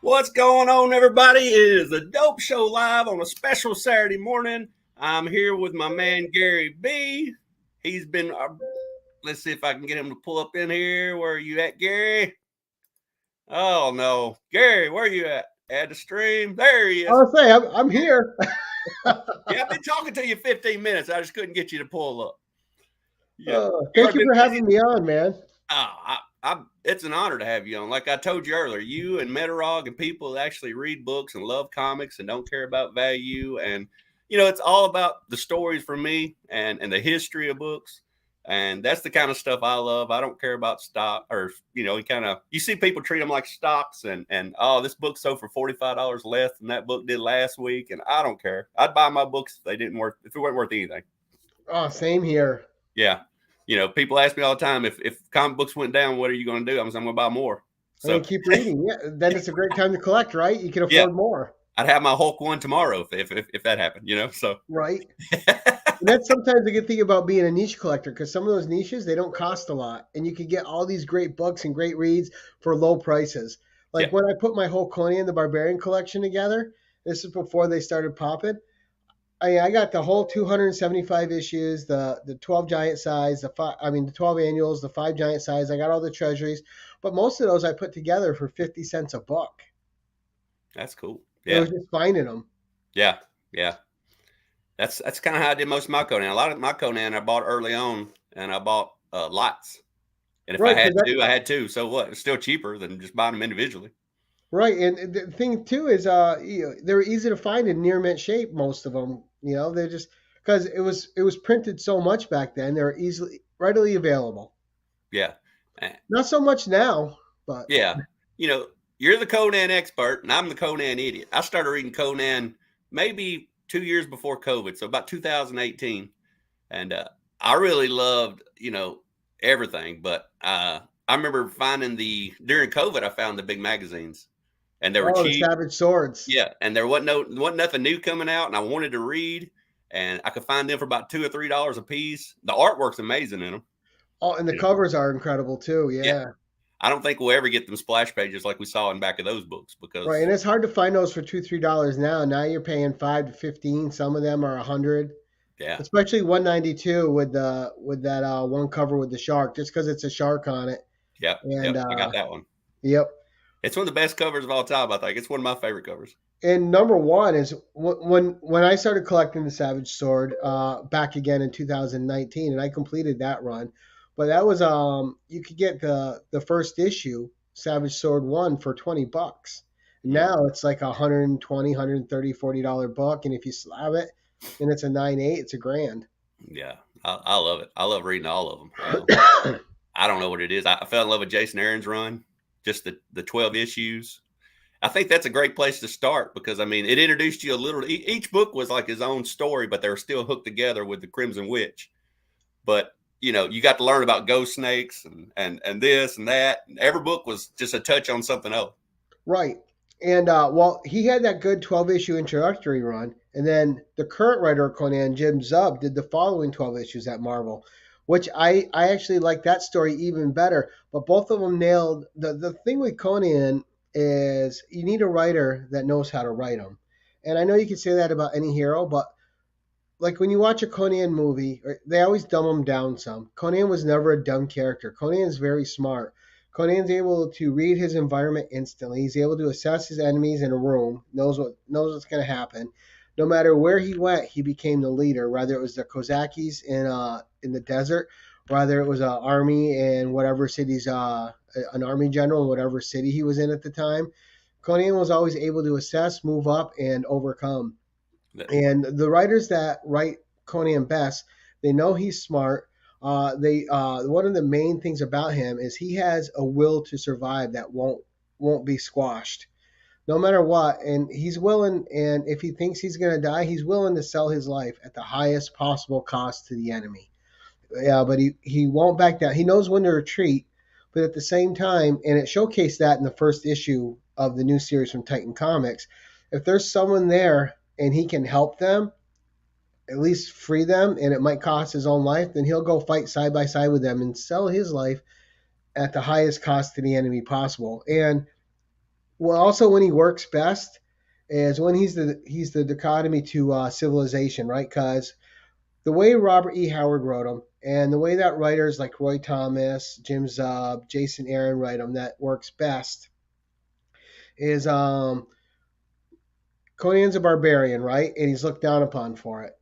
What's going on, everybody? It is the Dope Show live on a special Saturday morning. I'm here with my man Gary B. He's been. Let's see if I can get him to pull up in here. Where are you at, Gary? Oh no, Gary, where are you at? Add the stream. There he is. I'll say I'm here. Yeah, I've been talking to you 15 minutes. I just couldn't get you to pull up. Yeah. Thank you for having me on, man. It's an honor to have you on. Like I told you earlier, you and Metarog and people that actually read books and love comics and don't care about value. And, it's all about the stories for me and the history of books. And that's the kind of stuff I love. I don't care about stock or, you see people treat them like stocks and this book sold for $45 less than that book did last week. And I don't care. I'd buy my books if it weren't worth anything. Oh, same here. Yeah. People ask me all the time, if comic books went down, what are you going to do? I'm going to buy more. So keep reading. Yeah, then it's a great time to collect, right? You can afford more. I'd have my Hulk one tomorrow if that happened, So right. And that's sometimes the good thing about being a niche collector, because some of those niches, they don't cost a lot, and you can get all these great books and great reads for low prices. Like when I put my whole Conan the Barbarian collection together, this is before they started popping. I got the whole 275 issues, the 12 giant size, the 12 annuals, the 5 giant size. I got all the treasuries, but most of those I put together for 50 cents a book. That's cool. Yeah, I was just finding them. Yeah. That's kind of how I did most of my Conan. A lot of my Conan I bought early on, and I bought lots. And if I had to. So what? It's still cheaper than just buying them individually. Right, and the thing too is, they're easy to find in near mint shape. Most of them, they're just because it was printed so much back then. They're readily available. Yeah, not so much now, but yeah, you're the Conan expert, and I'm the Conan idiot. I started reading Conan maybe 2 years before COVID, so about 2018, and I really loved everything. But I remember finding during COVID, I found the big magazines. And they were cheap. The Savage Swords. Yeah, and there wasn't nothing new coming out, and I wanted to read, and I could find them for about $2 or $3 a piece. The artwork's amazing in them. Oh, and the covers are incredible too. Yeah. I don't think we'll ever get them splash pages like we saw in back of those books because right, and it's hard to find those for $2-3 now. Now you're paying $5 to $15. Some of them are $100. Yeah, especially 192 with that one cover with the shark, just because it's a shark on it. Yep, I got that one. Yep. It's one of the best covers of all time, I think. It's one of my favorite covers. And number one is when I started collecting the Savage Sword back again in 2019, and I completed that run. But that was you could get the first issue, Savage Sword 1, for $20. Now it's like $120, $130, $40 book, and if you slab it and it's a 9.8, it's $1,000. Yeah, I love it. I love reading all of them. I don't know what it is. I fell in love with Jason Aaron's run. Just the 12 issues. I think that's a great place to start because, it introduced you a little. Each book was like his own story, but they were still hooked together with the Crimson Witch. But, you got to learn about ghost snakes and this and that. And every book was just a touch on something else. Right. And, he had that good 12-issue introductory run. And then the current writer of Conan, Jim Zub, did the following 12 issues at Marvel, which I actually like that story even better. But both of them nailed the thing with Conan is you need a writer that knows how to write them. And I know you can say that about any hero, but like when you watch a Conan movie, they always dumb him down some. Conan was never a dumb character. Conan is very smart. Conan's able to read his environment instantly. He's able to assess his enemies in a room, knows what's going to happen. No matter where he went, he became the leader, whether it was the Kozakis in the desert, whether it was an army in whatever cities, an army general in whatever city he was in at the time. Conan was always able to assess, move up, and overcome. And the writers that write Conan best, they know he's smart. One of the main things about him is he has a will to survive that won't be squashed. No matter what, and he's willing, and if he thinks he's going to die, he's willing to sell his life at the highest possible cost to the enemy. Yeah, but he won't back down. He knows when to retreat, but at the same time, and it showcased that in the first issue of the new series from Titan Comics, if there's someone there and he can help them, at least free them, and it might cost his own life, then he'll go fight side by side with them and sell his life at the highest cost to the enemy possible. And Well, also when he works best is when he's the dichotomy to Civilization, right? Because the way Robert E. Howard wrote them, and the way that writers like Roy Thomas, Jim Zub, Jason Aaron write them, that works best is Conan's a barbarian, right? And he's looked down upon for it.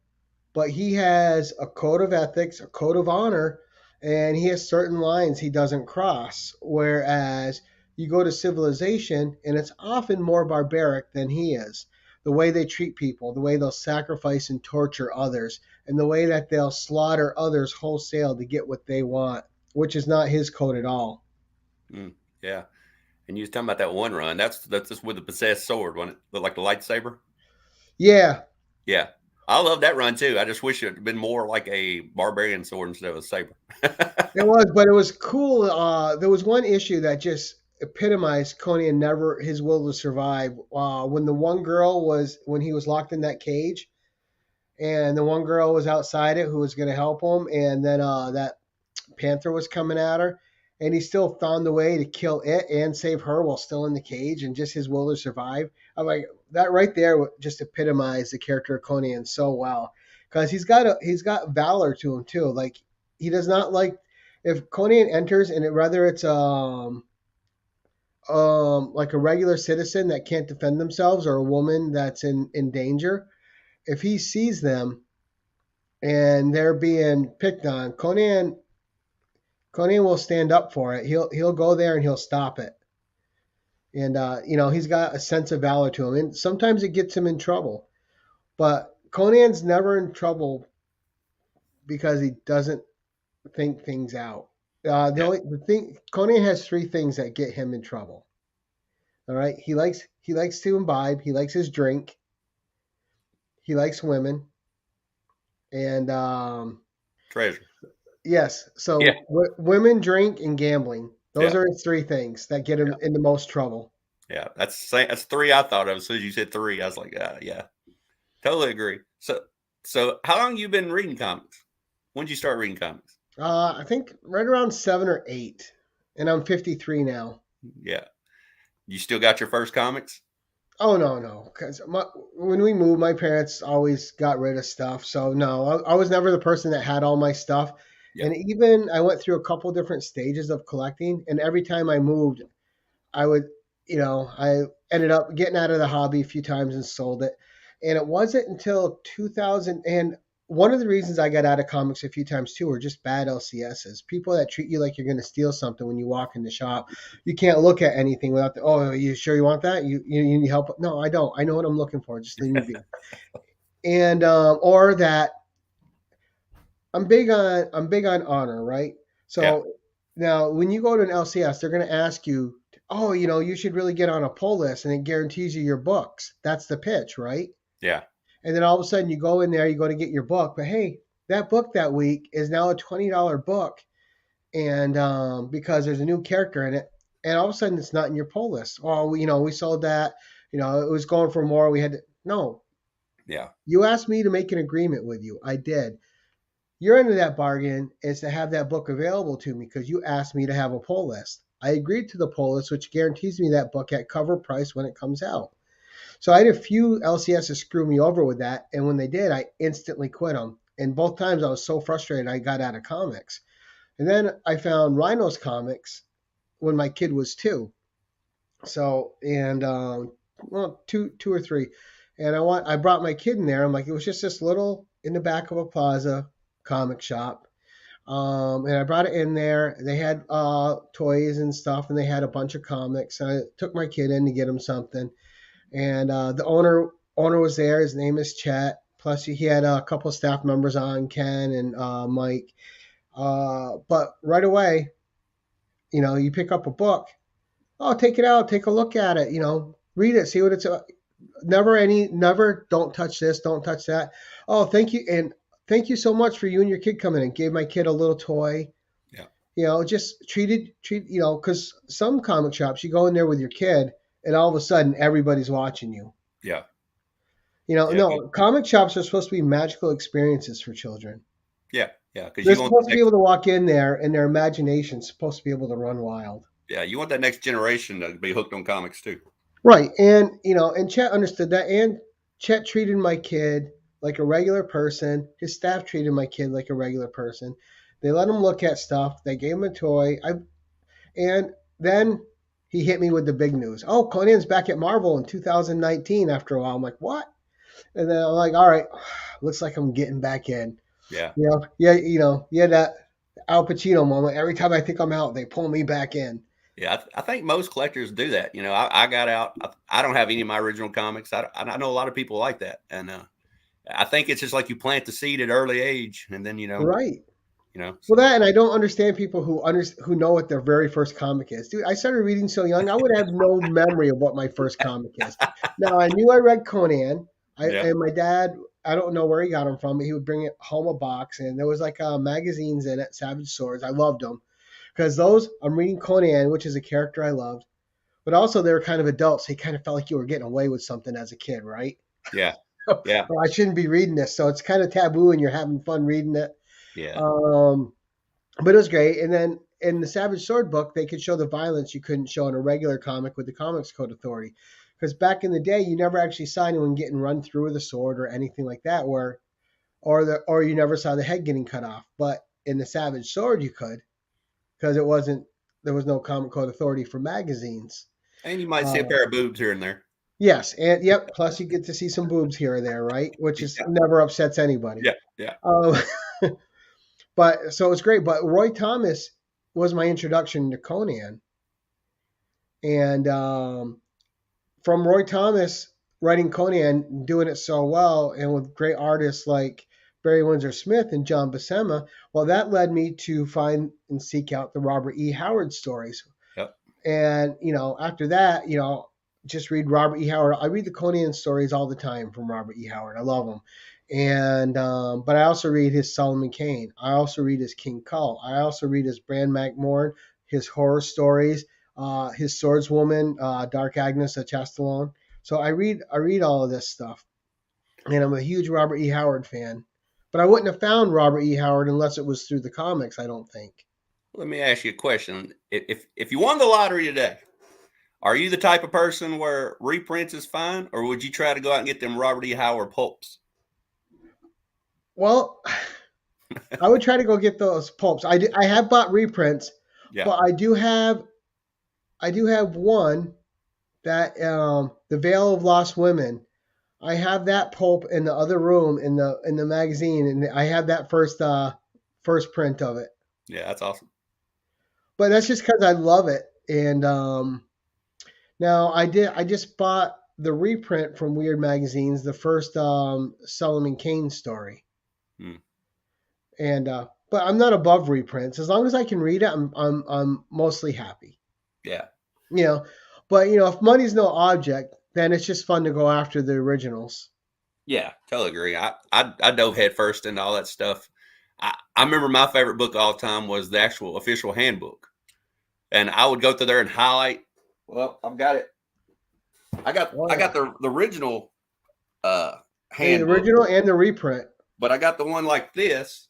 But he has a code of ethics, a code of honor, and he has certain lines he doesn't cross. Whereas you go to Civilization, and it's often more barbaric than he is. The way they treat people, the way they'll sacrifice and torture others, and the way that they'll slaughter others wholesale to get what they want, which is not his code at all. Mm, yeah. And you was talking about that one run. That's just with the possessed sword, when it looked like the lightsaber. Yeah, Yeah. I love that run too. I just wish it had been more like a barbarian sword instead of a saber. it was, but it was cool. There was one issue that just epitomized Conan never his will to survive. When the one girl was when he was locked in that cage, and the one girl was outside it who was going to help him, and then that panther was coming at her, and he still found a way to kill it and save her while still in the cage, and just his will to survive. I'm like that right there just epitomized the character of Conan so well because he's got valor to him too. Like he does not like if Conan enters and whether it's like a regular citizen that can't defend themselves or a woman that's in danger, if he sees them and they're being picked on, Conan will stand up for it. He'll go there and he'll stop it. And he's got a sense of valor to him, and sometimes it gets him in trouble. But Conan's never in trouble because he doesn't think things out. Yeah. The thing Conan has three things that get him in trouble. All right, he likes to imbibe. He likes his drink. He likes women, and Treasure. yes, Yeah. so women, drink, and gambling. Those Yeah. are his three things that get him Yeah. in the most trouble. Yeah. That's three I thought of. As soon as you said three, I was like, yeah. Totally agree. So how long you been reading comics? When did you start reading comics? I think right around 7 or 8, and I'm 53 now. Yeah. You still got your first comics? Oh no, because when we moved, my parents always got rid of stuff. So no, I was never the person that had all my stuff. Yeah. And even I went through a couple different stages of collecting, and every time I moved, I would, I ended up getting out of the hobby a few times and sold it. And it wasn't until 2000. And one of the reasons I got out of comics a few times too were just bad LCSs. People that treat you like you're going to steal something when you walk in the shop. You can't look at anything without oh, you sure you want that? You need help? No, I don't. I know what I'm looking for. Just leave me be. And or that I'm big on honor, right? Yeah. So now when you go to an LCS, they're going to ask you, oh, you should really get on a pull list, and it guarantees you your books. That's the pitch, right? Yeah. And then all of a sudden you go in there, you go to get your book, but hey, that book that week is now a $20 book, and because there's a new character in it, and all of a sudden it's not in your pull list. Oh, we sold that. It was going for more. We had to, no. Yeah. You asked me to make an agreement with you. I did. Your end of that bargain is to have that book available to me because you asked me to have a pull list. I agreed to the pull list, which guarantees me that book at cover price when it comes out. So I had a few LCSs screw me over with that, and when they did, I instantly quit them. And both times I was so frustrated, I got out of comics. And then I found Rhino's comics when my kid was 2. So and well, two or three, and I brought my kid in there. I'm like, it was just this little in the back of a plaza comic shop. And I brought it in there. They had toys and stuff, and they had a bunch of comics. And I took my kid in to get him something. And the owner was there. His name is Chet. Plus, he had a couple of staff members on, Ken and Mike. But right away, you pick up a book. Oh, take it out. Take a look at it. Read it. See what it's. Never. Don't touch this. Don't touch that. Oh, thank you. And thank you so much for you and your kid coming in. Gave my kid a little toy. Yeah. Just treat, because some comic shops, you go in there with your kid and all of a sudden everybody's watching you. Yeah. No, comic shops are supposed to be magical experiences for children. Yeah. Yeah. Because They're supposed to be able to walk in there and their imagination's supposed to be able to run wild. Yeah, you want that next generation to be hooked on comics too. Right. And, and Chet understood that. And Chet treated my kid like a regular person. His staff treated my kid like a regular person. They let him look at stuff. They gave him a toy. And then he hit me with the big news. Oh, Conan's back at Marvel in 2019 after a while. I'm like, what? And then I'm like, all right, looks like I'm getting back in. Yeah. Yeah, that Al Pacino moment. Every time I think I'm out, they pull me back in. Yeah, I think most collectors do that. I got out. I don't have any of my original comics. I know a lot of people like that, and I think it's just like you plant the seed at early age, and then Right. So. Well, that, and I don't understand people who know what their very first comic is. Dude, I started reading so young, I would have no memory of what my first comic is. Now, I knew I read Conan, and my dad, I don't know where he got them from, but he would bring it home a box, and there was like magazines in it, Savage Swords. I loved them because I'm reading Conan, which is a character I loved, but also they were kind of adults. So you kind of felt like you were getting away with something as a kid, right? Yeah. Yeah. Well, I shouldn't be reading this, so it's kind of taboo, and you're having fun reading it. Yeah. But it was great. And then in the Savage Sword book, they could show the violence you couldn't show in a regular comic with the Comics Code Authority. Because back in the day, you never actually saw anyone getting run through with a sword or anything like that, or you never saw the head getting cut off. But in the Savage Sword, you could, because there was no Comic Code Authority for magazines. And you might see a pair of boobs here and there. Yes, and yep. Plus, you get to see some boobs here or there, right? Which is never upsets anybody. Yeah. But so it's great. But Roy Thomas was my introduction to Conan, and from Roy Thomas writing Conan, doing it so well, and with great artists like Barry Windsor Smith and John Buscema, well, that led me to find and seek out the Robert E. Howard stories. Yep. And after that, just read Robert E. Howard. I read the Conan stories all the time from Robert E. Howard. I love them. And but I also read his Solomon Kane. I also read his King Kull. I also read his Bran McMorn, his horror stories, his Swordswoman, Dark Agnes of Chastelon. So I read all of this stuff, and I'm a huge Robert E. Howard fan. But I wouldn't have found Robert E. Howard unless it was through the comics, I don't think. Let me ask you a question. If you won the lottery today, are you the type of person where reprints is fine, or would you try to go out and get them Robert E. Howard pulps? Well, I would try to go get those pulps. I have bought reprints, but I do have one that the Veil of Lost Women. I have that pulp in the other room in the magazine, and I have that first print of it. Yeah, that's awesome. But that's just because I love it. And now I just bought the reprint from Weird Magazines, the first Solomon Kane story. And but I'm not above reprints. As long as I can read it, I'm mostly happy. Yeah. But if money's no object, then it's just fun to go after the originals. Yeah, totally agree. I dove headfirst into all that stuff. I remember my favorite book of all time was the actual official handbook. And I would go through there and highlight. Well, I've got it. I got the original handbook. The original and the reprint. But I got the one like this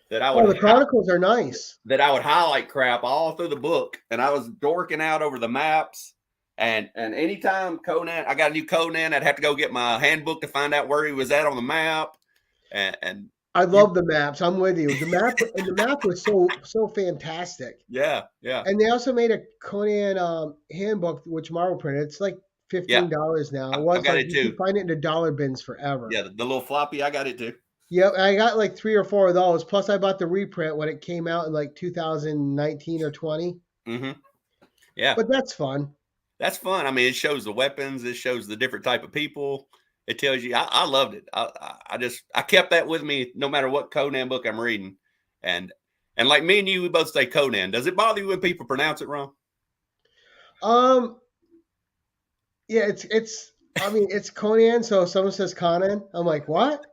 that I would. Oh, the Chronicles are nice. That I would highlight crap all through the book, and I was dorking out over the maps. And anytime Conan, I got a new Conan, I'd have to go get my handbook to find out where he was at on the map. And I love the maps. I'm with you. The map was so fantastic. Yeah. And they also made a Conan handbook, which Marvel printed. It's like $15 now. I got it too. You can find it in the dollar bins forever. Yeah, the little floppy, I got it too. Yeah, I got like 3 or 4 of those. Plus, I bought the reprint when it came out in like 2019 or 20. Mm-hmm. Yeah, but that's fun. That's fun. I mean, it shows the weapons. It shows the different type of people. It tells you. I loved it. I kept that with me no matter what Conan book I'm reading. And like me and you, we both say Conan. Does it bother you when people pronounce it wrong? Yeah, it's Conan. So if someone says Conan, I'm like, what?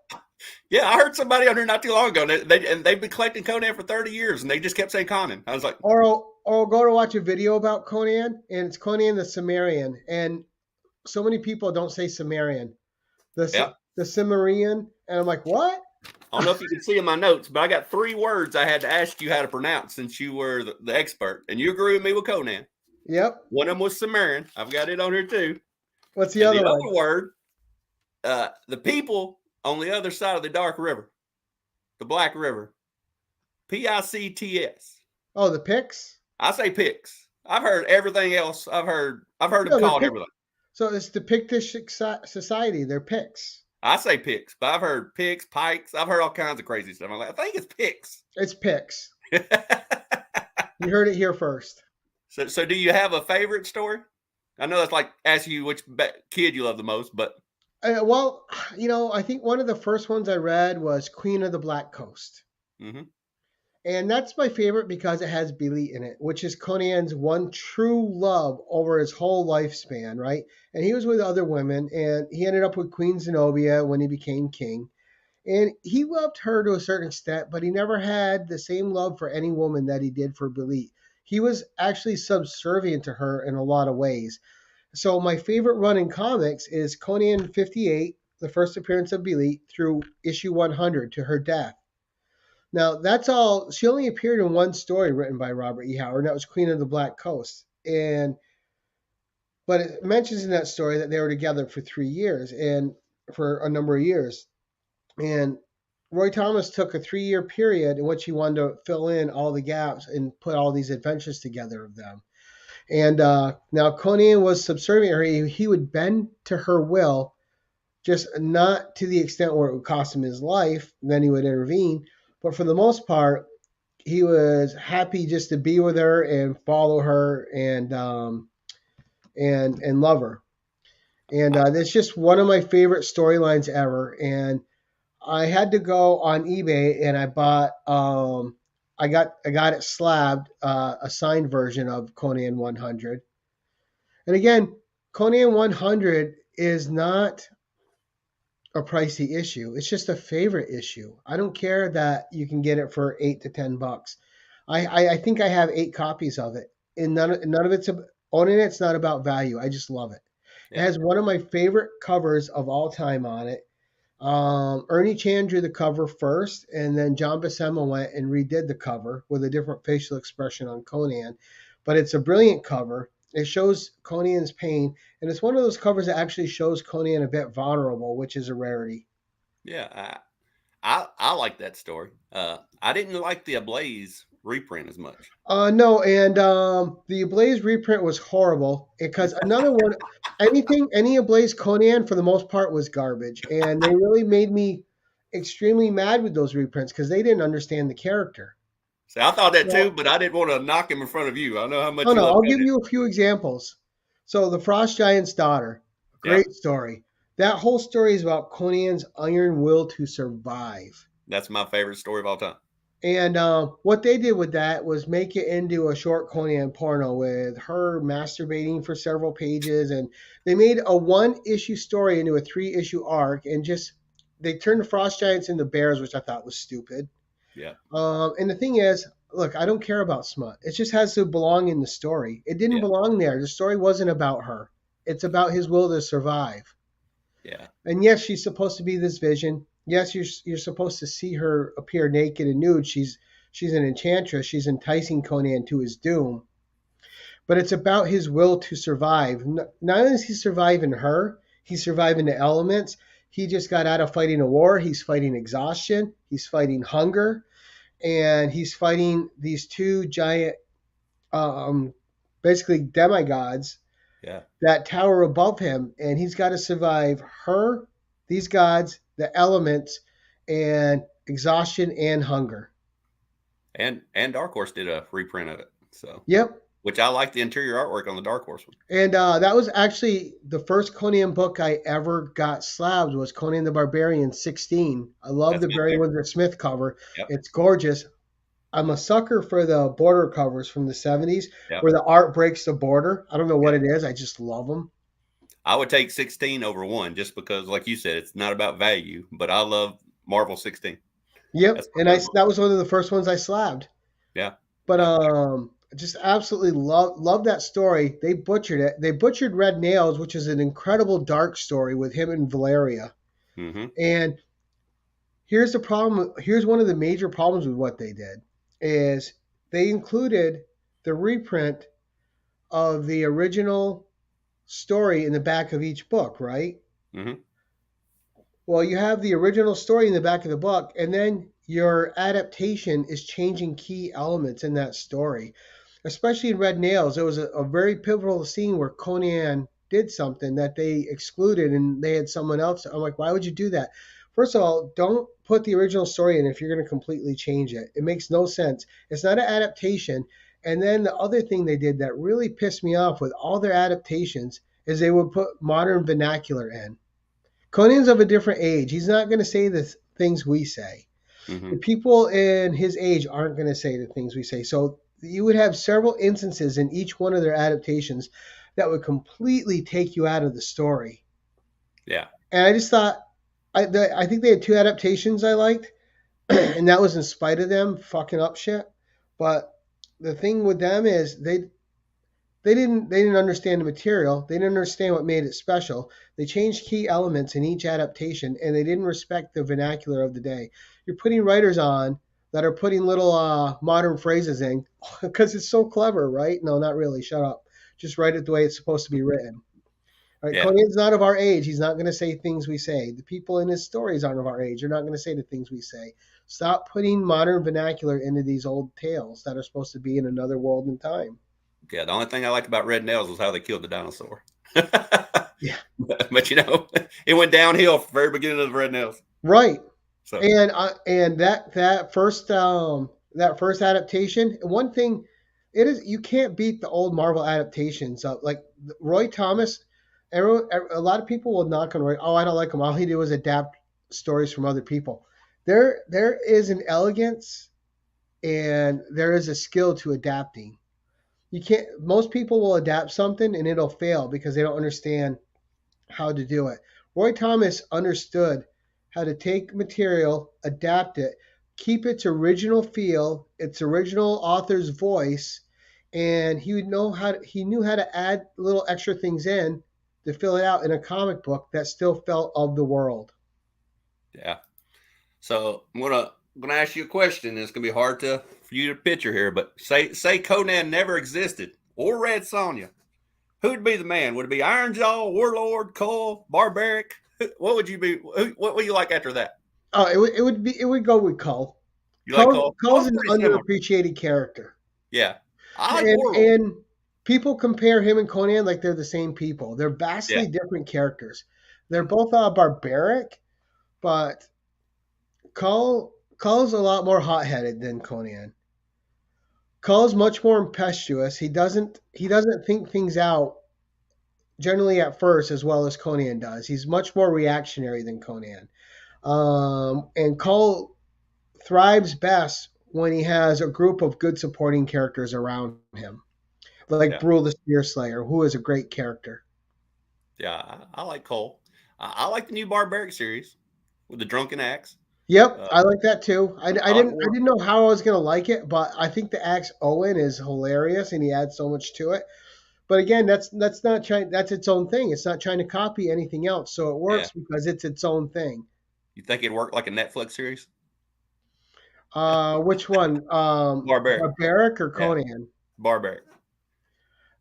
Yeah, I heard somebody on here not too long ago. They've been collecting Conan for 30 years, and they just kept saying Conan. I was like, or I'll go to watch a video about Conan, and it's Conan the Cimmerian, and so many people don't say Cimmerian, the Cimmerian, and I'm like, what? I don't know if you can see in my notes, but I got 3 words I had to ask you how to pronounce since you were the expert, and you agree with me with Conan. Yep. One of them was Sumerian. I've got it on here too. What's the And the other one? other word, the people on the other side of the dark river, the Black River, Picts. Oh, the Picts. I say Picts. I've heard everything else. I've heard them No, they're called Pict. everything. So it's the Pictish society. They're Picts. I say Picts, but I've heard Picts, Pikes. I've heard all kinds of crazy stuff. I'm like, I think it's Picts. It's Picts. You heard it here first. So do you have a favorite story? I know that's like asking you which kid you love the most, but Well, I think one of the first ones I read was Queen of the Black Coast. mm-hmm. And that's my favorite because it has Belit in it, which is Conan's one true love over his whole lifespan, right? And he was with other women, and he ended up with Queen Zenobia when he became king. And he loved her to a certain extent, but he never had the same love for any woman that he did for Belit. He was actually subservient to her in a lot of ways. So my favorite run in comics is Conan 58, the first appearance of Belit, through issue 100 to her death. Now, that's all. She only appeared in one story written by Robert E. Howard, and that was Queen of the Black Coast. But it mentions in that story that they were together for 3 years and for a number of years. And Roy Thomas took a 3-year period in which he wanted to fill in all the gaps and put all these adventures together of them. And now Conan was subservient to her. He would bend to her will, just not to the extent where it would cost him his life. Then he would intervene. But for the most part, he was happy just to be with her and follow her and love her. And that's just one of my favorite storylines ever. And I had to go on eBay and I bought I got it slabbed, a signed version of Conan 100. And again, Conan 100 is not a pricey issue. It's just a favorite issue. I don't care that you can get it for $8 to $10. I think I have 8 copies of it, and none of it's owning it's not about value. I just love it. It has one of my favorite covers of all time on it. Ernie Chan drew the cover first, and then John Buscema went and redid the cover with a different facial expression on Conan. But it's a brilliant cover. It shows Conan's pain, and it's one of those covers that actually shows Conan a bit vulnerable, which is a rarity. Yeah, I like that story. I didn't like the Ablaze reprint as much. No, and the Ablaze reprint was horrible because another one, any Ablaze Conan for the most part was garbage, and they really made me extremely mad with those reprints because they didn't understand the character. See, I thought that Well, too, but I didn't want to knock him in front of you. I know how much oh you no, love I'll give Conan. you a few examples. So the Frost Giant's daughter, Yeah, great story. That whole story is about Conan's iron will to survive. that's my favorite story of all time. And what they did with that was make it into a short Conan porno with her masturbating for several pages. And they made a 1-issue story into a 3-issue arc. And just, they turned the Frost Giants into bears, which I thought was stupid. Yeah. And the thing is, look, I don't care about smut. It just has to belong in the story. It didn't belong there. The story wasn't about her. It's about his will to survive. Yeah. And yes, she's supposed to be this vision. Yes, you're supposed to see her appear naked and nude. She's an enchantress. She's enticing Conan to his doom. But it's about his will to survive. Not only is he surviving her, he's surviving the elements. He just got out of fighting a war. He's fighting exhaustion. He's fighting hunger. And he's fighting these 2 giant, basically demigods that tower above him. And he's got to survive her, these gods, the elements, and exhaustion and hunger. And Dark Horse did a reprint of it. So Yep. which I like the interior artwork on the Dark Horse one. And that was actually the first Conan book I ever got slabbed was Conan the Barbarian 16. I love the Barry Windsor Smith cover. Yep. It's gorgeous. I'm a sucker for the border covers from the 70s where the art breaks the border. I don't know what it is. I just love them. I would take 16 over 1 just because, like you said, it's not about value, but I love Marvel 16. Yep. And that was one of the first ones I slabbed. Yeah. But just absolutely love that story. They butchered it. They butchered Red Nails, which is an incredible dark story with him and Valeria. Mm-hmm. And here's the problem. Here's one of the major problems with what they did is they included the reprint of the original story in the back of each book, right? Hmm. Well, you have the original story in the back of the book, and then your adaptation is changing key elements in that story. Especially in Red Nails, there was a very pivotal scene where Conan did something that they excluded and they had someone else. I'm like, why would you do that? First of all, don't put the original story in if you're going to completely change it. It makes no sense. It's not an adaptation. And then the other thing they did that really pissed me off with all their adaptations is they would put modern vernacular in. Conan's of a different age. He's not going to say the things we say. The Hmm. people in his age aren't going to say the things we say. So you would have several instances in each one of their adaptations that would completely take you out of the story. Yeah. And I just thought, I think they had two adaptations I liked, and that was in spite of them fucking up shit. But the thing with them is they didn't understand the material. They didn't understand what made it special. They changed key elements in each adaptation, and they didn't respect the vernacular of the day. You're putting writers on that are putting little modern phrases in because it's so clever, right? No, not really. Shut up. Just write it the way it's supposed to be written. All right, Yeah. Conan's not of our age. He's not going to say things we say. The people in his stories aren't of our age. They're not going to say the things we say. Stop putting modern vernacular into these old tales that are supposed to be in another world and time. Yeah. The only thing I liked about Red Nails was how they killed the dinosaur. Yeah, But it went downhill from the very beginning of the Red Nails. right. So And that first adaptation. One thing, it is you can't beat the old Marvel adaptations. Like Roy Thomas, a lot of people will knock on Roy. Oh, I don't like him. All he did was adapt stories from other people. There is an elegance and there is a skill to adapting. You can't. Most people will adapt something and it'll fail because they don't understand how to do it. Roy Thomas understood how to take material, adapt it, keep its original feel, its original author's voice, and he knew how to add little extra things in to fill it out in a comic book that still felt of the world. yeah. So I'm gonna ask you a question. It's gonna be hard to for you to picture here, but say Conan never existed or Red Sonja. Who'd be the man? Would it be Ironjaw, Warlord, Cole, Barbaric? What would you be? What would you like after that? Oh, it would go with Cull. You like Cull Cole? Cull's Cole's an pretty similar. underappreciated character. Yeah, I like and Warlord. and people compare him and Conan like they're the same people. They're vastly Yeah, different characters. They're both barbaric, but Cull's a lot more hot-headed than Conan. Cull's much more impetuous. He doesn't think things out generally at first as well as Conan does. He's much more reactionary than Conan. And Cull thrives best when he has a group of good supporting characters around him, like yeah, Brule the Spear Slayer, who is a great character. yeah. I like Cole. I like the new Barbaric series with the Drunken Axe. Yep, Uh, I like that too. I, I I like didn't I War. didn't know how I was gonna like it, but I think the Axe Owen is hilarious and he adds so much to it. But again, that's not trying. That's its own thing. It's not trying to copy anything else, so it Yeah, works because it's its own thing. you think it'd work like a Netflix series? Which one? Barbaric. Barbaric or Yeah, Conan? Barbaric.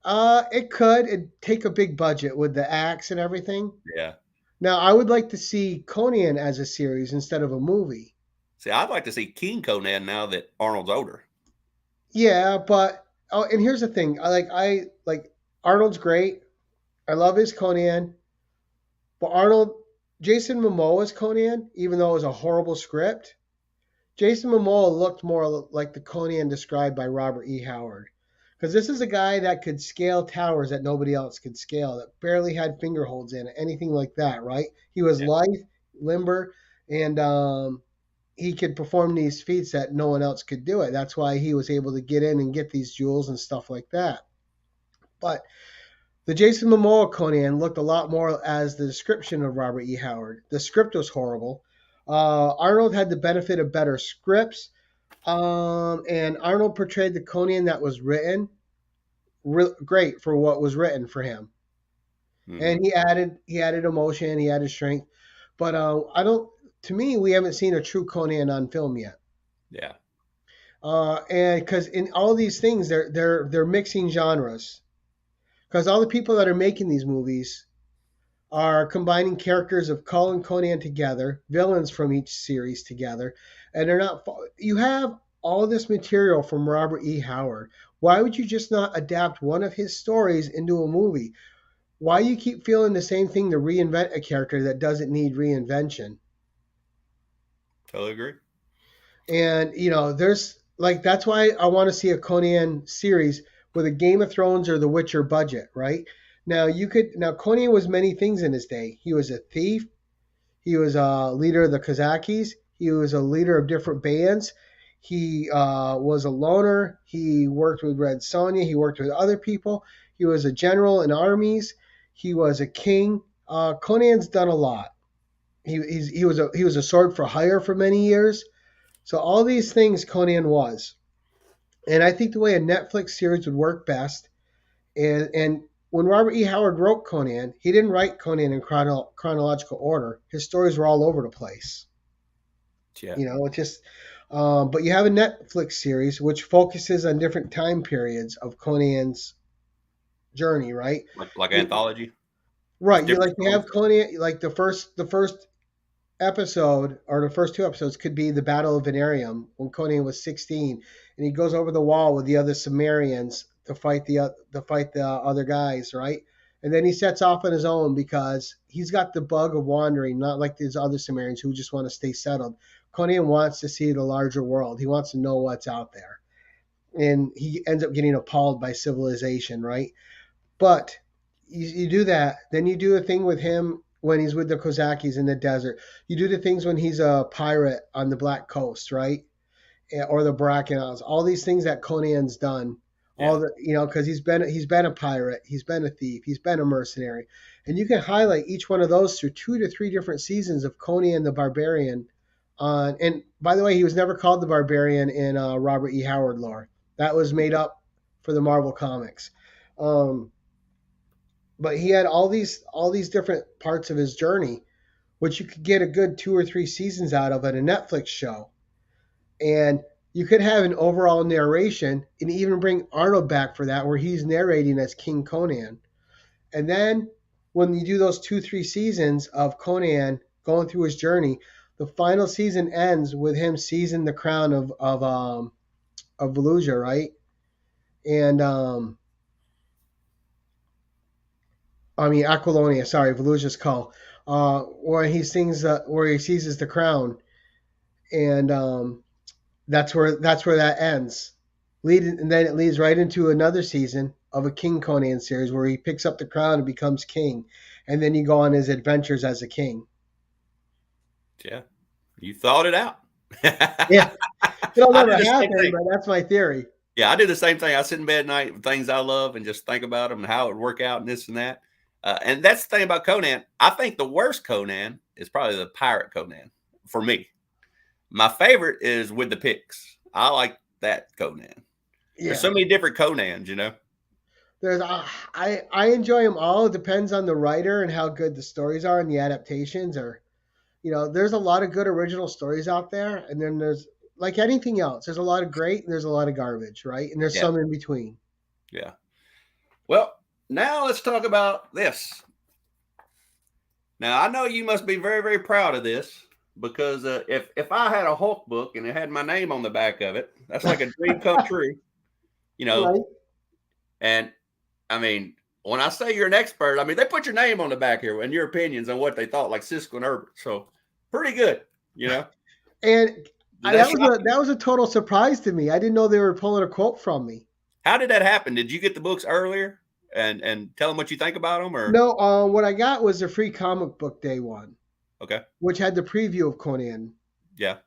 It could. It'd take a big budget with the axe and everything. Yeah. Now, I would like to see Conan as a series instead of a movie. See, I'd like to see King Conan now that Arnold's older. Yeah, but oh, and here's the thing. I like Arnold's great. I love his Conan, but Jason Momoa's Conan, even though it was a horrible script, Jason Momoa looked more like the Conan described by Robert E. Howard. Because this is a guy that could scale towers that nobody else could scale, that barely had finger holds in it, anything like that, right? He was Yeah. lithe, limber, and he could perform these feats that no one else could do it. That's why he was able to get in and get these jewels and stuff like that. But the Jason Momoa Conan looked a lot more as the description of Robert E. Howard. The script was horrible. Arnold had the benefit of better scripts, and Arnold portrayed the Conan that was written great for what was written for him. Hmm. And he added emotion, he added strength. But I don't. To me, we haven't seen a true Conan on film yet. Yeah. And because in all these things, they're mixing genres. because all the people that are making these movies are combining characters of Kull and Conan together, villains from each series together, and they're not. You have all this material from Robert E. Howard. Why would you just not adapt one of his stories into a movie? Why you keep feeling the same thing to reinvent a character that doesn't need reinvention? Totally agree. And there's like that's why I want to see a Conan series with a Game of Thrones or The Witcher budget, right? Now Conan was many things in his day. He was a thief. He was a leader of the Kazakis. He was a leader of different bands. He was a loner. He worked with Red Sonja. He worked with other people. He was a general in armies. He was a king. Conan's done a lot. He was a sword for hire for many years. So all these things Conan was, and I think the way a Netflix series would work best, and when Robert E. Howard wrote Conan, he didn't write Conan in chronological order. His stories were all over the place. Yeah. It just. But you have a Netflix series which focuses on different time periods of Conan's journey, right? Like anthology. Right. You have Conan like the first episode or the first two episodes could be the Battle of Venarium when Conan was 16 and he goes over the wall with the other Sumerians to fight the other guys, right? And then he sets off on his own because he's got the bug of wandering, not like these other Sumerians who just want to stay settled. Conan wants to see the larger world. He wants to know what's out there. And he ends up getting appalled by civilization, right? But you do that. Then you do a thing with him when he's with the Kozakis in the desert. You do the things when he's a pirate on the Black Coast, right? Or the Brackenals. All these things that Conan's done. Yeah. All the because he's been a pirate, he's been a thief, he's been a mercenary, and you can highlight each one of those through 2 to 3 different seasons of Conan the Barbarian. And by the way, he was never called the Barbarian in Robert E. Howard lore. That was made up for the Marvel comics. But he had all these different parts of his journey, which you could get a good 2 or 3 seasons out of at a Netflix show. And you could have an overall narration and even bring Arnold back for that, where he's narrating as King Conan. And then when you do those 2, 3 seasons of Conan going through his journey, the final season ends with him seizing the crown of Volusia, right? And Aquilonia, sorry, Volusia's call, where he seizes the crown, and that's where that ends. And then it leads right into another season of a King Conan series where he picks up the crown and becomes king, and then you go on his adventures as a king. Yeah, you thought it out. Yeah, it'll never happen, but that's my theory. Yeah, I do the same thing. I sit in bed at night with things I love and just think about them and how it would work out and this and that. And that's the thing about Conan. I think the worst Conan is probably the pirate Conan for me. My favorite is with the Picts. I like that Conan. Yeah. There's so many different Conans, There's I enjoy them all. It depends on the writer and how good the stories are and the adaptations. Or, there's a lot of good original stories out there, and then there's like anything else. There's a lot of great and there's a lot of garbage, right? And there's some in between. Yeah. Well, now let's talk about this. Now I know you must be very, very proud of this. Because if I had a Hulk book and it had my name on the back of it, that's like a dream come true, Right. And I mean, when I say you're an expert, I mean they put your name on the back here and your opinions on what they thought, like Siskel and Herbert. So pretty good, And that was a total surprise to me. I didn't know they were pulling a quote from me. How did that happen? Did you get the books earlier and tell them what you think about them, or no? What I got was the free comic book day one. Okay. Which had the preview of Conan. Yeah.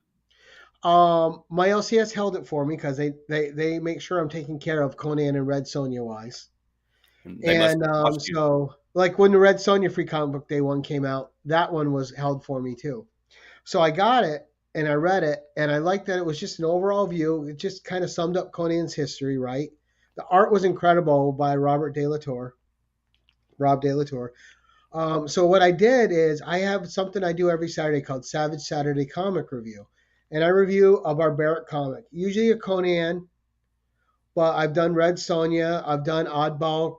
My LCS held it for me because they make sure I'm taking care of Conan and Red Sonja wise. And so like when the Red Sonja free comic book day one came out, that one was held for me too. So I got it and I read it and I liked that it was just an overall view. It just kind of summed up Conan's history, right? The art was incredible by Rob De La Torre. So what I did is I have something I do every Saturday called Savage Saturday Comic Review. And I review a barbaric comic, usually a Conan, but I've done Red Sonja, I've done Oddball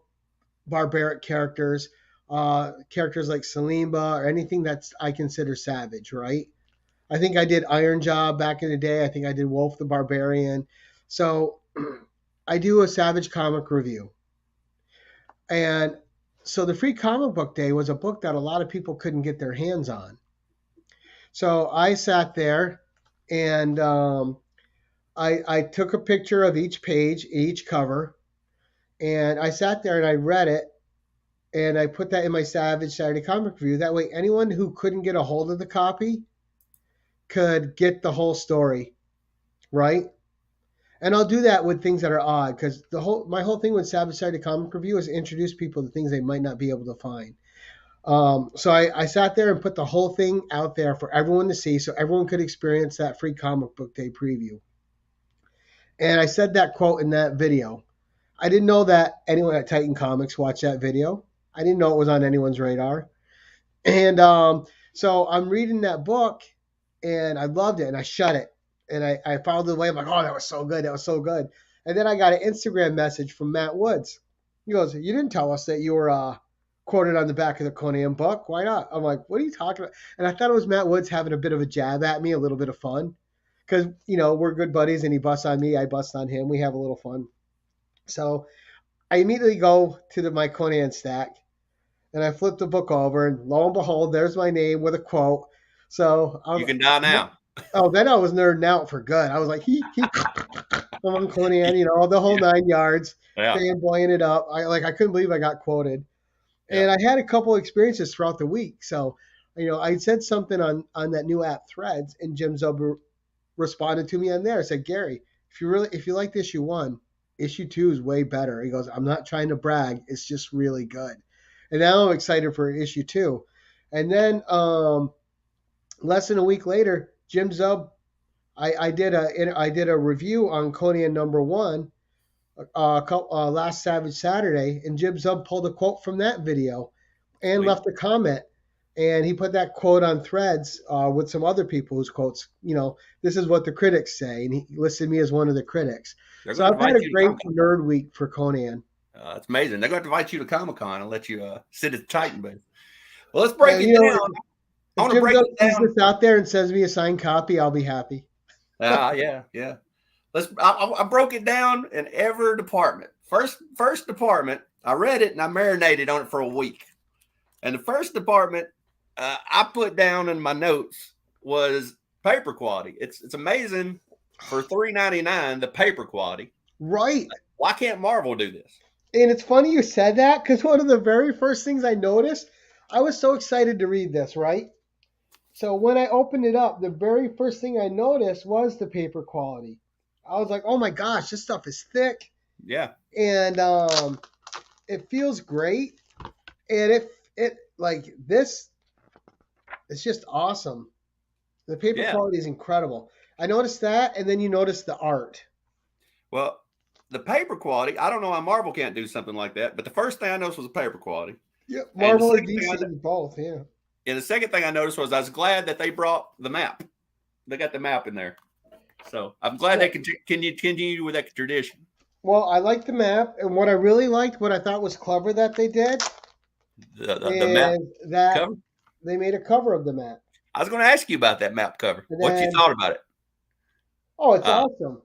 barbaric characters, characters like Salimba or anything that's I consider savage, right? I think I did Iron Jaw back in the day. I think I did Wolf the Barbarian. So I do a Savage comic review. And so the free comic book day was a book that a lot of people couldn't get their hands on. So I sat there and I took a picture of each page, each cover, and I sat there and I read it and I put that in my Savage Saturday comic review. That way, anyone who couldn't get a hold of the copy could get the whole story, right? And I'll do that with things that are odd because my whole thing with Savage Saturday comic review is introduce people to things they might not be able to find. So I sat there and put the whole thing out there for everyone to see, so everyone could experience that free comic book day preview. And I said that quote in that video. I didn't know that anyone at Titan Comics watched that video. I didn't know it was on anyone's radar. And so I'm reading that book, and I loved it, and I shut it. And I filed it away. I'm like, oh, that was so good. That was so good. And then I got an Instagram message from Matt Woods. He goes, you didn't tell us that you were quoted on the back of the Conan book. Why not? I'm like, what are you talking about? And I thought it was Matt Woods having a bit of a jab at me, a little bit of fun. Because, we're good buddies, and he busts on me. I bust on him. We have a little fun. So I immediately go to my Conan stack, and I flip the book over, and lo and behold, there's my name with a quote. So you can die now. Oh, then I was nerding out for good. I was like, I'm on Conan, the whole 9 yards, fanboying it up. I couldn't believe I got quoted. Yeah. And I had a couple experiences throughout the week. So, I said something on that new app Threads, and Jim Zub responded to me on there. I said, Gary, if you liked issue 1, issue 2 is way better. He goes, I'm not trying to brag. It's just really good. And now I'm excited for issue 2. And then less than a week later, Jim Zub, I did a review on Conan #1 last Savage Saturday, and Jim Zub pulled a quote from that video and left a comment. And he put that quote on Threads with some other people whose quotes, this is what the critics say. And he listed me as one of the critics. So I've had a great nerd week for Conan. It's amazing. They're going to invite you to Comic-Con and let you sit at the Titan booth. Well, let's break it down. I want to break it down. This out there and sends me a signed copy, I'll be happy. Yeah. I broke it down in every department. First department, I read it and I marinated on it for a week. And the first department I put down in my notes was paper quality. It's amazing for $3.99 the paper quality. Right. Why can't Marvel do this? And it's funny you said that because one of the very first things I noticed, I was so excited to read this, right? So when I opened it up, the very first thing I noticed was the paper quality. I was like, oh my gosh, this stuff is thick. Yeah. And it feels great. And it like this, it's just awesome. The paper quality is incredible. I noticed that, and then you notice the art. Well, the paper quality, I don't know how Marvel can't do something like that, but the first thing I noticed was the paper quality. Yeah, Marvel and DC both, yeah. And the second thing I noticed was I was glad that they brought the map. They got the map in there. So I'm glad they continue with that tradition. Well, I like the map, and what I really liked, what I thought was clever that they did, the map that cover? They made a cover of the map. I was going to ask you about that map cover. What you thought about it? Oh, it's awesome.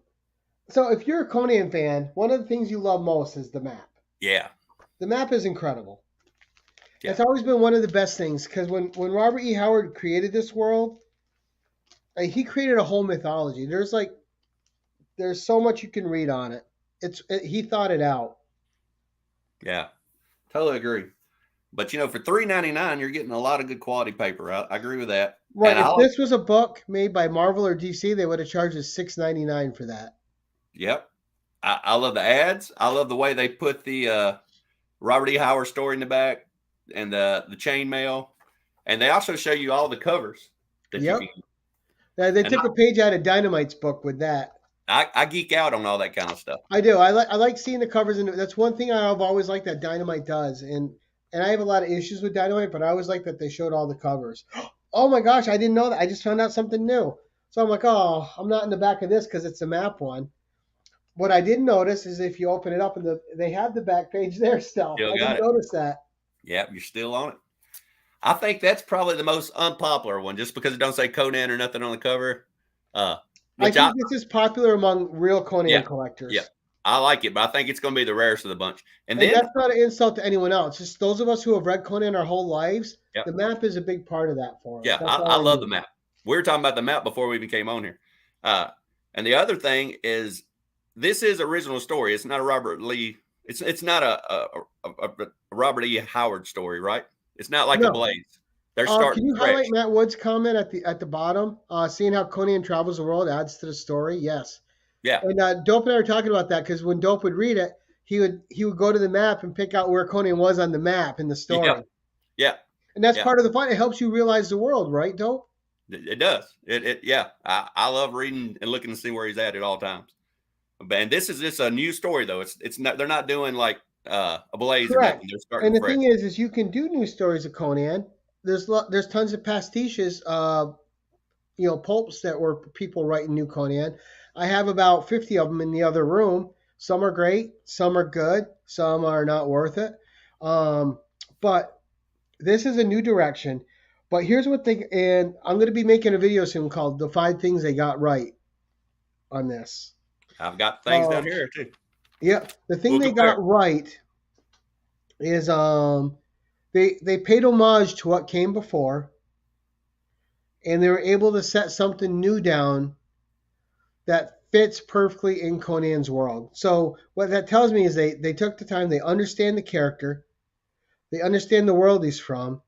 So if you're a Conan fan, one of the things you love most is the map. Yeah. The map is incredible. Yeah. It's always been one of the best things because when Robert E. Howard created this world, he created a whole mythology. There's so much you can read on it. He thought it out. Yeah, totally agree. But for $3.99, you're getting a lot of good quality paper. I agree with that. Right. And if this was a book made by Marvel or DC, they would have charged us $6.99 for that. Yep. I love the ads. I love the way they put the Robert E. Howard story in the back and the chainmail. And they also show you all the covers. Yep. They took a page out of Dynamite's book with that. I geek out on all that kind of stuff. I do. I like seeing the covers, and that's one thing I've always liked that Dynamite does. And I have a lot of issues with Dynamite, but I always like that they showed all the covers. Oh my gosh, I didn't know that. I just found out something new. So I'm like, oh, I'm not in the back of this because it's a map one. what I didn't notice is if you open it up and they have the back page there still. Still I got didn't it. notice that. Yep, you're still on it. I think that's probably the most unpopular one, just because it don't say Conan or nothing on the cover. I Which think this is popular among real yeah, Conan yeah, collectors. I like it, but I think it's going to be the rarest of the bunch. And And then, that's not an insult to anyone else. Just those of us who have read Conan our whole lives, yep, the map is a big part of that for us. yeah, That's I all I love the mean. map. We were talking about the map before we even came on here. Uh, and the other thing is, this is original story. It's not a Robert Lee. It's not a Robert E. Howard story, right? It's not like a No. Blaze. They're Can starting you highlight fresh. Matt Wood's comment at the bottom? Seeing how Conan travels the world adds to the story. Yes. Yeah, And Dope and I were talking about that because when Dope would read it, he would go to the map and pick out where Conan was on the map in the yeah, story. yeah, And that's yeah. part of the fun. It helps you realize the world, right, Dope? It does. Yeah. I love reading and looking to see where he's at all times. And this is just a new story though. It's not. They're not doing like a Blaze or nothing. Correct. They're starting And the fresh. thing is you can do new stories of Conan. There's tons of pastiches, pulps that were people writing new Conan. I have about 50 of them in the other room. Some are great, some are good, some are not worth it. But this is a new direction. But here's what and I'm going to be making a video soon called The 5 Things They Got Right on this. I've got things down Um, here too. yeah, the thing We'll they got compare. right is they paid homage to what came before, and they were able to set something new down that fits perfectly in Conan's world. So what that tells me is they took the time, they understand the character, they understand the world he's from,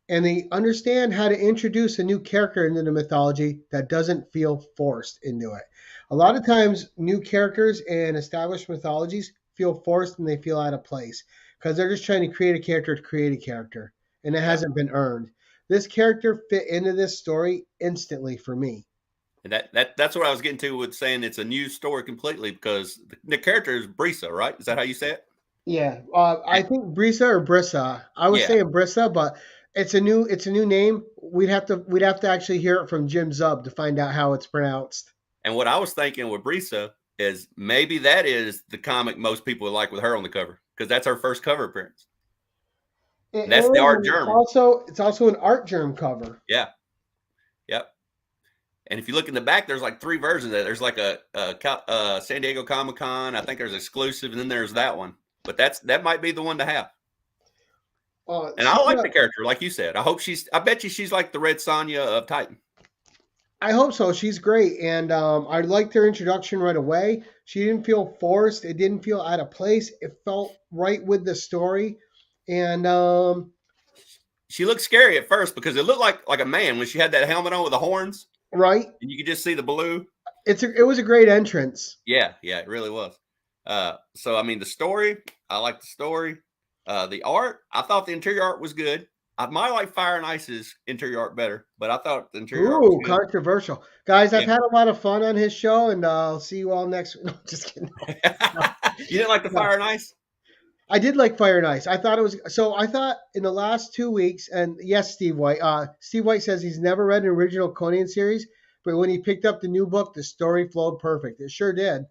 and they understand how to introduce a new character into the mythology that doesn't feel forced into it. A lot of times, new characters and established mythologies feel forced and they feel out of place because they're just trying to create a character to create a character, and it Yeah. hasn't been earned. This character fit into this story instantly for me. And that's what I was getting to with saying it's a new story completely because the character is Brisa, right? Is that how you say it? Yeah, I think Brisa or Brissa. I was Yeah. saying Brissa, but it's a new name. We'd have to actually hear it from Jim Zub to find out how it's pronounced. And what I was thinking with Brisa is maybe that is the comic most people would like with her on the cover because that's her first cover appearance. It And that's the is, art and it's germ. also it's also an art germ cover. Yeah. Yep. And if you look in the back, there's like 3 versions of it. There's like a San Diego Comic Con. I think there's exclusive, and then there's that one. But that might be the one to have. And I like the character, like you said. I bet you she's like the Red Sonja of Titan. I hope so. She's great, and I liked her introduction right away. She didn't feel forced. It didn't feel out of place. It felt right with the story, and She looked scary at first because it looked like a man when she had that helmet on with the horns, right. and you could just see the blue. It was a great entrance. Yeah, it really was. So I mean, the story, I like the story. The art, I thought the interior art was good. I might like Fire and Ice's interior art better, but I thought the interior art was Ooh, good. controversial. Guys, I've Yeah. had a lot of fun on his show, and I'll see you all next week. No, just kidding. No, You didn't like the no. Fire and Ice? I did like Fire and Ice. I thought it was so. I thought in the last 2 weeks, and yes, Steve White. Steve White says he's never read an original Conan series, but when he picked up the new book, the story flowed perfect. It sure did.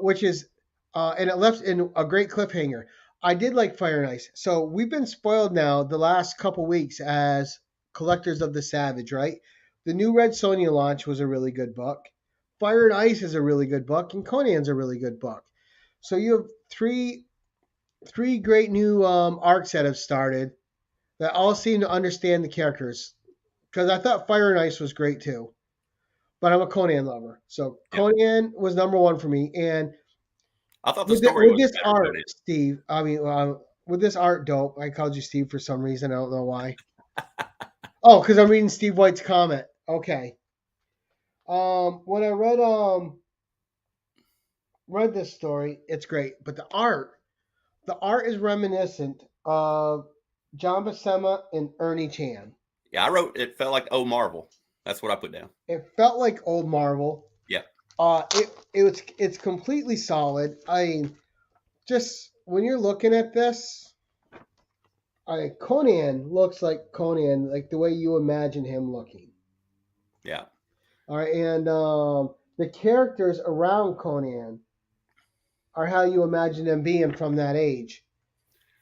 Which is, and it left in a great cliffhanger. I did like Fire and Ice. So we've been spoiled now the last couple weeks as collectors of the Savage, right? The new Red Sonja launch was a really good book. Fire and Ice is a really good book, and Conan's a really good book. So you have three great new arcs that have started that all seem to understand the characters. Because I thought Fire and Ice was great too, but I'm a Conan lover, so Yeah. Conan was number one for me. And I thought the with, story with was this better than art, it. Steve, I mean, with this art, Dope. I called you Steve for some reason. I don't know why. Oh, because I'm reading Steve White's comment. Okay. When I read this story, it's great, but the art is reminiscent of John Buscema and Ernie Chan. Yeah, I wrote it felt like Marvel. That's what I put down. It felt like old Marvel. Yeah. It's completely solid. I mean, just when you're looking at this, Conan looks like Conan, like the way you imagine him looking. Yeah. All right, and the characters around Conan are how you imagine them being from that age.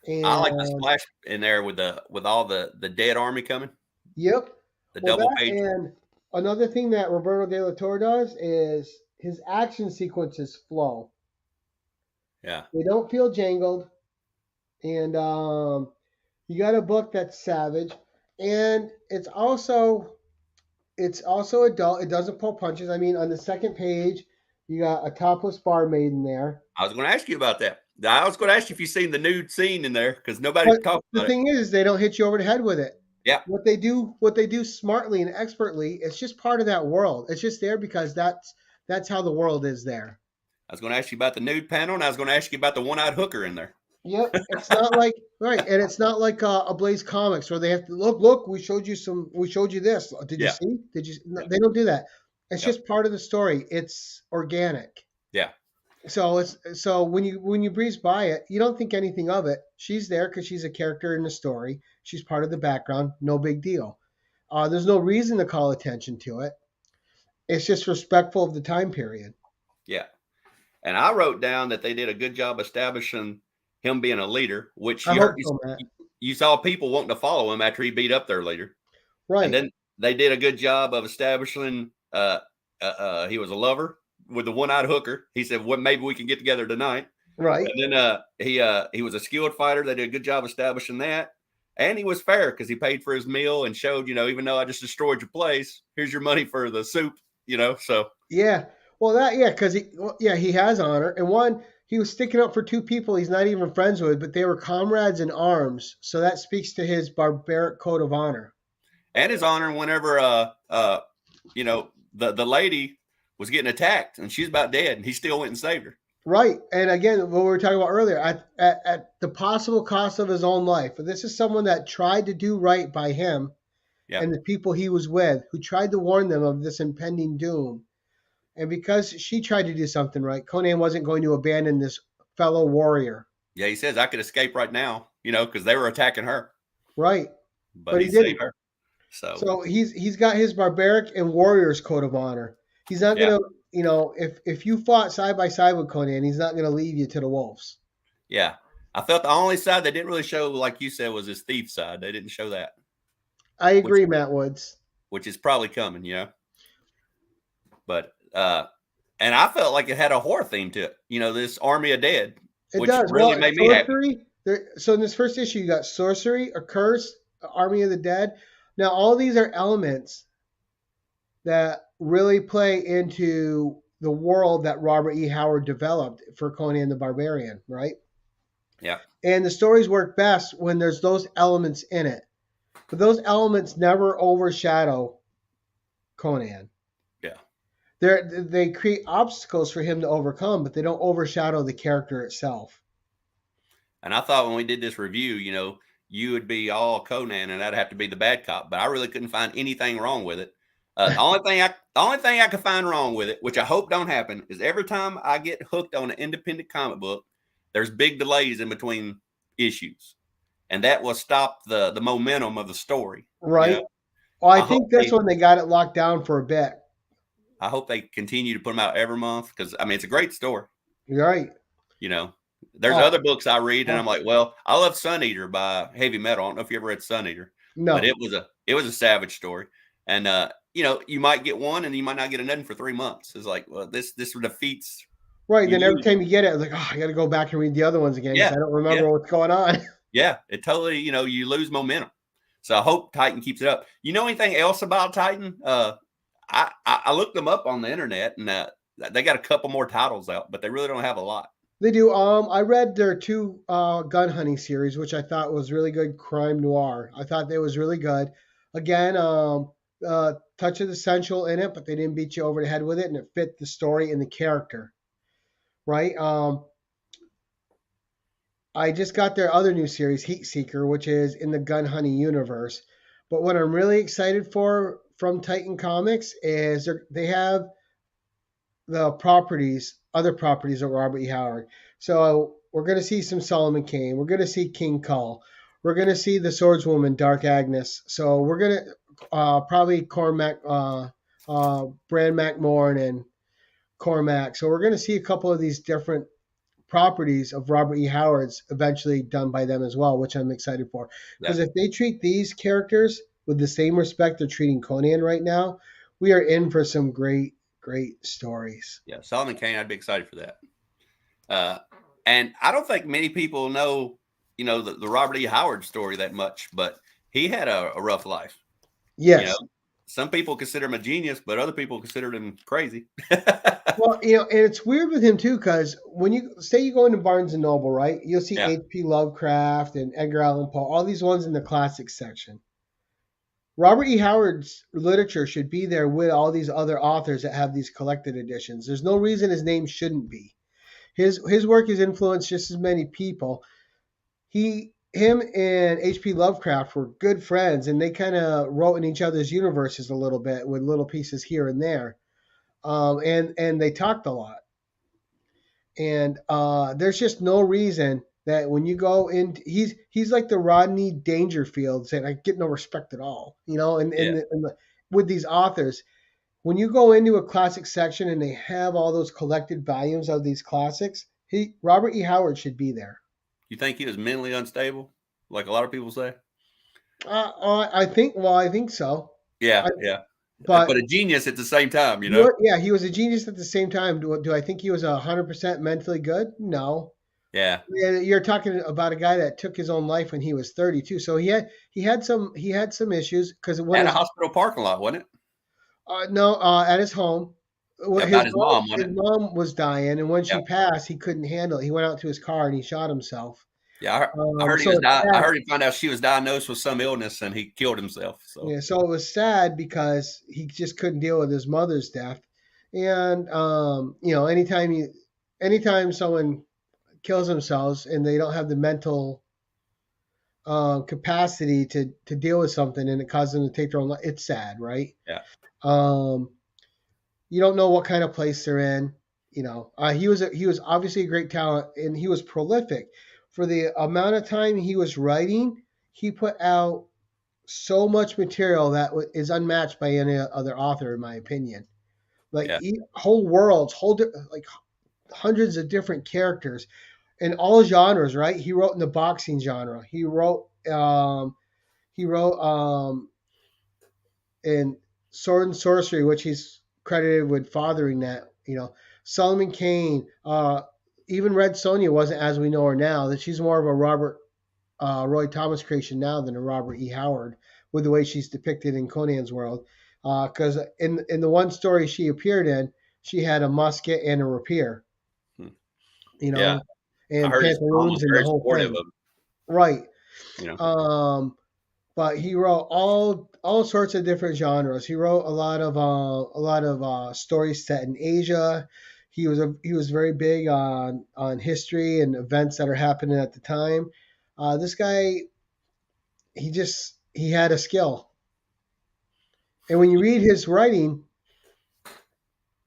I like the And splash in there with all the dead army coming, yep. the Well, double that page. and another thing that Roberto De La Torre does is his action sequences flow. Yeah, They don't feel jangled, and you got a book that's savage, and it's also adult. It doesn't pull punches. I mean, on the second page, you got a topless barmaid there. I was going to ask you about that. I was going to ask you if you seen the nude scene in there because nobody But talked the about it. thing is, they don't hit you over the head with it. Yeah, What they do smartly and expertly, it's just part of that world. It's just there because that's how the world is there. I was going to ask you about the nude panel, and I was going to ask you about the one-eyed hooker in there. Yep, it's not like right, and it's not like a Blaze Comics where they have to look. We showed you this. Did you Yeah, see? Did you? No, yeah, they don't do that. It's yep, just part of the story. It's organic. yeah. So when you breeze by it, you don't think anything of it. She's there because she's a character in the story. She's part of the background. No big deal. There's no reason to call attention to it. It's just respectful of the time period. Yeah. And I wrote down that they did a good job establishing him being a leader, which I hope so, Matt. you saw people wanting to follow him after he beat up their leader. And Right, then they did a good job of establishing he was a lover with the one-eyed hooker. He said, "Well, maybe we can get together tonight." right. And then he was a skilled fighter. They did a good job establishing that. And he was fair because he paid for his meal and showed, even though I just destroyed your place, here's your money for the soup. So Yeah. Well, because he has honor, and one, he was sticking up for two people he's not even friends with, but they were comrades in arms. So that speaks to his barbaric code of honor. and his honor whenever the lady was getting attacked and she's about dead and he still went and saved her. Right. And again, what we were talking about earlier, at the possible cost of his own life. But this is someone that tried to do right by him Yeah. and the people he was with, who tried to warn them of this impending doom. And because she tried to do something right, Conan wasn't going to abandon this fellow warrior. Yeah, he says I could escape right now, because they were attacking her, Right. but But he he didn't. saved her. So So he's got his barbaric and warrior's code of honor. He's not yeah, gonna, if you fought side by side with Conan, he's not gonna leave you to the wolves. yeah. I felt the only side they didn't really show, like you said, was his thief side. They didn't show that, I which agree, Matt Woods. which is probably coming. But and I felt like it had a horror theme to it. This Army of Dead, It which does. really Well, made me happy. sorcery. So in this first issue, you got sorcery, a curse, army of the dead. Now all these are elements that really play into the world that Robert E. Howard developed for Conan the Barbarian, right? Yeah, And the stories work best when there's those elements in it. But those elements never overshadow Conan. yeah. They create obstacles for him to overcome, but they don't overshadow the character itself. And I thought when we did this review, you would be all Conan and I'd have to be the bad cop, but I really couldn't find anything wrong with it. The only thing I could find wrong with it, which I hope don't happen, is every time I get hooked on an independent comic book, there's big delays in between issues, and that will stop the momentum of the story. Right. Well, I I hope think that's when they got it locked down for a bit. I hope they continue to put them out every month because it's a great story. You're right. There's Oh, other books I read and oh, I'm like, well, I love Sun Eater by Heavy Metal. I don't know if you ever read Sun Eater, but no. it was a savage story. And you might get one and you might not get another for 3 months. It's like, well, this defeats Right. Then every you. time you get it, it's like, oh, I got to go back and read the other ones again because Yeah, I don't yeah, remember what's going on. yeah. It totally, you lose momentum. So I hope Titan keeps it up. You know anything else about Titan? I looked them up on the internet and they got a couple more titles out, but they really don't have a lot. They do. I read their two gun hunting series, which I thought was really good. Crime noir. I thought they was really good. Again, touch of the sensual in it, but they didn't beat you over the head with it, and it fit the story and the character. Right. I just got their other new series, Heat Seeker, which is in the gun hunting universe. But what I'm really excited for from Titan Comics is they have the other properties of Robert E. Howard. So we're going to see some Solomon Kane. We're going to see King Kull. We're going to see the swordswoman, Dark Agnes. So we're going to probably Bran McMorn Cormac. So we're going to see a couple of these different properties of Robert E. Howard's eventually done by them as well, which I'm excited for. Yeah. Because if they treat these characters with the same respect they're treating Conan right now, we are in for some great, great stories. Yeah. Solomon Kane, I'd be excited for that. And I don't think many people know, the Robert E. Howard story that much, but he had a rough life. Yes. Some people consider him a genius, but other people consider him crazy. Well, and it's weird with him too, because when you say you go into Barnes and Noble, right, you'll see Yeah. H.P. Lovecraft and Edgar Allan Poe, all these ones in the classics section. Robert E. Howard's literature should be there with all these other authors that have these collected editions. There's no reason his name shouldn't be. His work has influenced just as many people. Him and H.P. Lovecraft were good friends, and they kind of wrote in each other's universes a little bit with little pieces here and there. And they talked a lot. And there's just no reason that when you go in, he's like the Rodney Dangerfield saying, "I get no respect at all," with these authors. When you go into a classic section and they have all those collected volumes of these classics, Robert E. Howard should be there. You think he was mentally unstable, like a lot of people say? I think so. Yeah, but a genius at the same time, Yeah, he was a genius at the same time. Do I think he was 100% mentally good? No. Yeah. You're talking about a guy that took his own life when he was 32. So he had some issues because At a hospital parking lot, wasn't it? No, at his home. About his mom, his mom was dying, and when she passed, he couldn't handle it. He went out to his car and he shot himself. Yeah, I heard I heard he found out she was diagnosed with some illness and he killed himself. So yeah, so it was sad because he just couldn't deal with his mother's death. And anytime someone kills themselves and they don't have the mental capacity to deal with something and it causes them to take their own life, it's sad, right? Yeah. You don't know what kind of place they're in. He was obviously a great talent, and he was prolific. For the amount of time he was writing, he put out so much material that is unmatched by any other author, in my opinion. Like whole worlds, like hundreds of different characters, in all genres. Right? He wrote in the boxing genre. He wrote in sword and sorcery, which he's credited with fathering that. Solomon Kane, even Red Sonja wasn't as we know her now. That she's more of a Robert Roy Thomas creation now than a Robert E. Howard, with the way she's depicted in Conan's world. Because in the one story she appeared in, she had a musket and a rapier. And pantaloons and the whole thing. Right. But he wrote all sorts of different genres. He wrote a lot of stories set in Asia. He was very big on history and events that are happening at the time. This guy, he had a skill. And when you read his writing,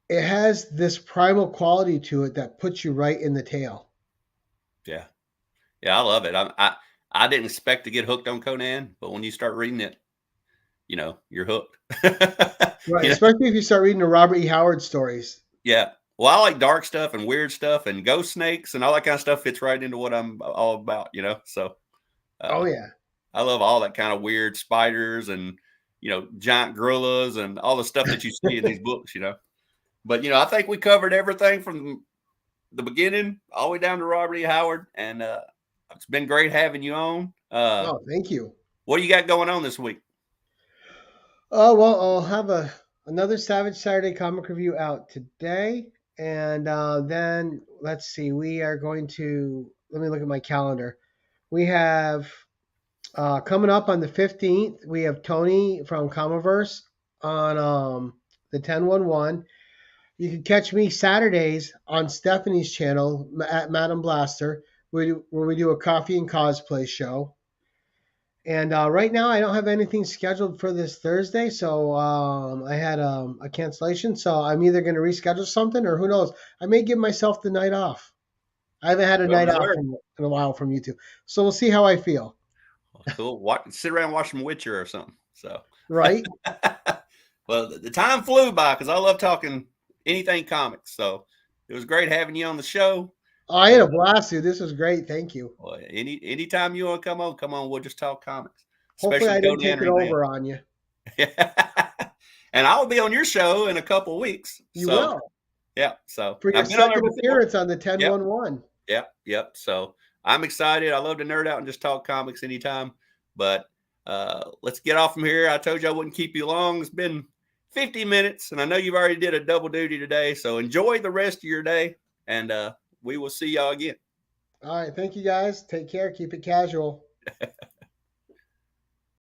it has this primal quality to it that puts you right in the tale. Yeah. Yeah, I love it. I didn't expect to get hooked on Conan, but when you start reading it, you're hooked. Right, especially if you start reading the Robert E. Howard stories. Yeah. Well, I like dark stuff and weird stuff and ghost snakes and all that kind of stuff fits right into what I'm all about, So. Oh, yeah. I love all that kind of weird spiders and, giant gorillas and all the stuff that you see in these books, But, I think we covered everything from the beginning all the way down to Robert E. Howard. And it's been great having you on. Thank you. What do you got going on this week? Oh, well, I'll have another Savage Saturday comic review out today. And then, let's see, we are going to, let me look at my calendar. We have coming up on the 15th, we have Tony from Comiverse on the 1011. You can catch me Saturdays on Stephanie's channel at Madam Blaster, where we do a coffee and cosplay show. And right now, I don't have anything scheduled for this Thursday, so I had a cancellation. So I'm either going to reschedule something, or who knows, I may give myself the night off. I haven't had a night off in a while from YouTube, so we'll see how I feel. Cool. Sit around and watch some Witcher or something. So right. Well, the time flew by because I love talking anything comics. So it was great having you on the show. I had a blast, dude. This was great. Thank you. Well, anytime you want to come on. We'll just talk comics, Hopefully, especially I didn't take Conan it Revenge. over on you. And I'll be on your show in a couple of weeks. You will. Yeah. So For your I've been on there second before. appearance on the 1011. Yep. So I'm excited. I love to nerd out and just talk comics anytime. But let's get off from here. I told you I wouldn't keep you long. It's been 50 minutes, and I know you've already did a double duty today. So enjoy the rest of your day, and we will see y'all again. All right. Thank you, guys. Take care. Keep it casual.